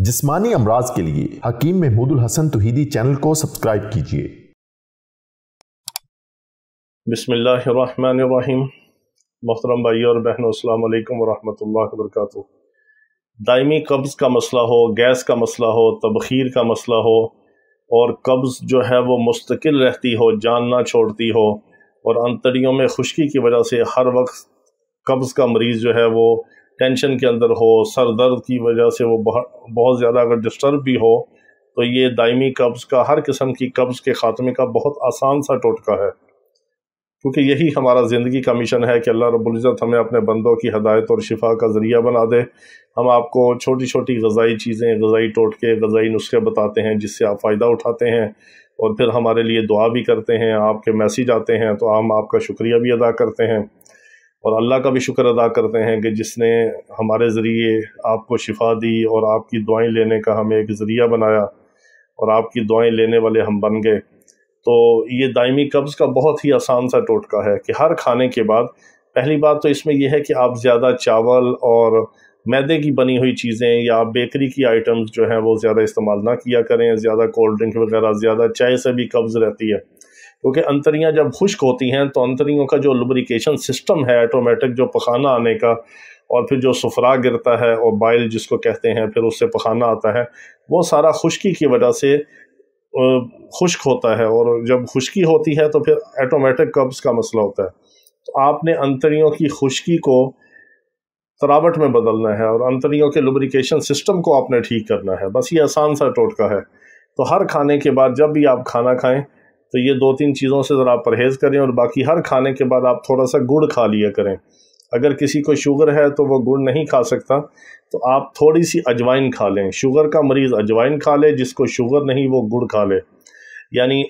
जिस्मानी अमराज के लिए हकीम महमूदुल हसन तौहीदी चैनल को सब्सक्राइब कीजिए। बिस्मिल्लाहिर्रहमानिर्रहीम। मोहतरम भाइयों और बहनों, अस्सलाम वालेकुम वरहमतुल्लाहि वबरकातुहू। दायमी कब्ज़ का मसला हो, गैस का मसला हो, तबखीर का मसला हो और कब्ज़ जो है वो मुस्तकिल रहती हो, जान ना छोड़ती हो और अंतड़ियों में खुश्की की वजह से हर वक्त कब्ज़ का मरीज़ जो है वो टेंशन के अंदर हो, सर दर्द की वजह से वो बहुत ज़्यादा अगर डिस्टर्ब भी हो, तो ये दायमी कब्ज़ का, हर किस्म की कब्ज़ के ख़ात्मे का बहुत आसान सा टोटका है, क्योंकि यही हमारा ज़िंदगी का मिशन है कि अल्लाह रब्बुल इज़्ज़त हमें अपने बंदों की हदायत और शिफा का ज़रिया बना दे। हम आपको छोटी छोटी ग़ज़ाई चीज़ें, ग़ज़ाई टोटके, ग़ज़ाई नुस्खे बताते हैं जिससे आप फ़ायदा उठाते हैं और फिर हमारे लिए दुआ भी करते हैं। आपके मैसेज आते हैं तो हम आपका शुक्रिया भी अदा करते हैं और अल्लाह का भी शुक्र अदा करते हैं कि जिसने हमारे ज़रिए आपको शिफा दी और आपकी दुआएं लेने का हमें एक ज़रिया बनाया और आपकी दुआएं लेने वाले हम बन गए। तो ये दायमी कब्ज़ का बहुत ही आसान सा टोटका है कि हर खाने के बाद, पहली बात तो इसमें यह है कि आप ज़्यादा चावल और मैदे की बनी हुई चीज़ें या बेकरी की आइटम्स जो हैं वो ज़्यादा इस्तेमाल ना किया करें। ज़्यादा कोल्ड ड्रिंक वगैरह, ज़्यादा चाय से भी कब्ज़ रहती है, क्योंकि अंतड़ियाँ जब खुश्क होती हैं तो अंतड़ियों का जो लुब्रिकेशन सिस्टम है ऑटोमेटिक, जो पखाना आने का और फिर जो सुफरा गिरता है और बाइल जिसको कहते हैं, फिर उससे पखाना आता है, वो सारा खुश्की की वजह से खुश्क होता है और जब खुश्की होती है तो फिर ऑटोमेटिक कब्ज़ का मसला होता है। तो आपने अंतड़ियों की खुश्की को तरावट में बदलना है और अंतड़ियों के लुब्रिकेशन सिस्टम को आपने ठीक करना है। बस ये आसान सा टोटका है। तो हर खाने के बाद जब भी आप खाना खाएं तो ये 2-3 चीज़ों से ज़रा परहेज़ करें और बाकी हर खाने के बाद आप थोड़ा सा गुड़ खा लिया करें। अगर किसी को शुगर है तो वो गुड़ नहीं खा सकता तो आप थोड़ी सी अजवाइन खा लें। शुगर का मरीज़ अजवाइन खा ले, जिसको शुगर नहीं वो गुड़ खा ले। यानी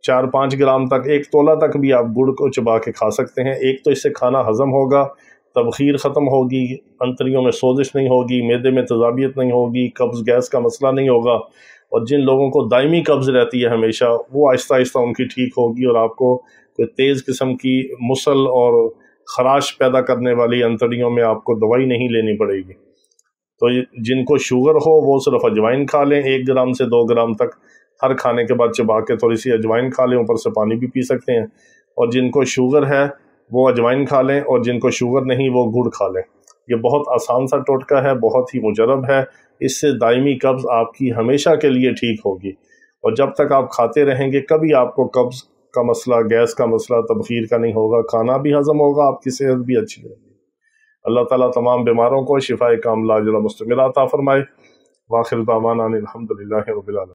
4-5 ग्राम तक, 1 तोला तक भी आप गुड़ को चबा के खा सकते हैं। एक तो इससे खाना हज़म होगा, तबखीर ख़त्म होगी, अंतड़ियों में सोजिश नहीं होगी, मैदे में तेज़ाबियत नहीं होगी, कब्ज़ गैस का मसला नहीं होगा और जिन लोगों को दायमी कब्ज़ रहती है हमेशा, वो आहिस्ता आहिस्ता उनकी ठीक होगी और आपको कोई तेज़ किस्म की मुसल और ख़राश पैदा करने वाली अंतड़ियों में आपको दवाई नहीं लेनी पड़ेगी। तो जिनको शुगर हो वो सिर्फ अजवाइन खा लें, 1 ग्राम से 2 ग्राम तक हर खाने के बाद चबा के थोड़ी सी अजवाइन खा लें, ऊपर से पानी भी पी सकते हैं। और जिनको शुगर है वो अजवाइन खा लें और जिनको शुगर नहीं वो गुड़ खा लें। ये बहुत आसान सा टोटका है, बहुत ही मुजरब है। इससे दायमी कब्ज़ आपकी हमेशा के लिए ठीक होगी और जब तक आप खाते रहेंगे कभी आपको कब्ज़ का मसला, गैस का मसला, तबखीर का नहीं होगा। खाना भी हज़म होगा, आपकी सेहत भी अच्छी होगी। अल्लाह ताला तमाम बीमारों को शिफाए कामिला अजल मुस्तमिला अता फरमाए। वाखिर दावाना अनिल हम्दुलिल्लाहि रब्बिल आलमीन।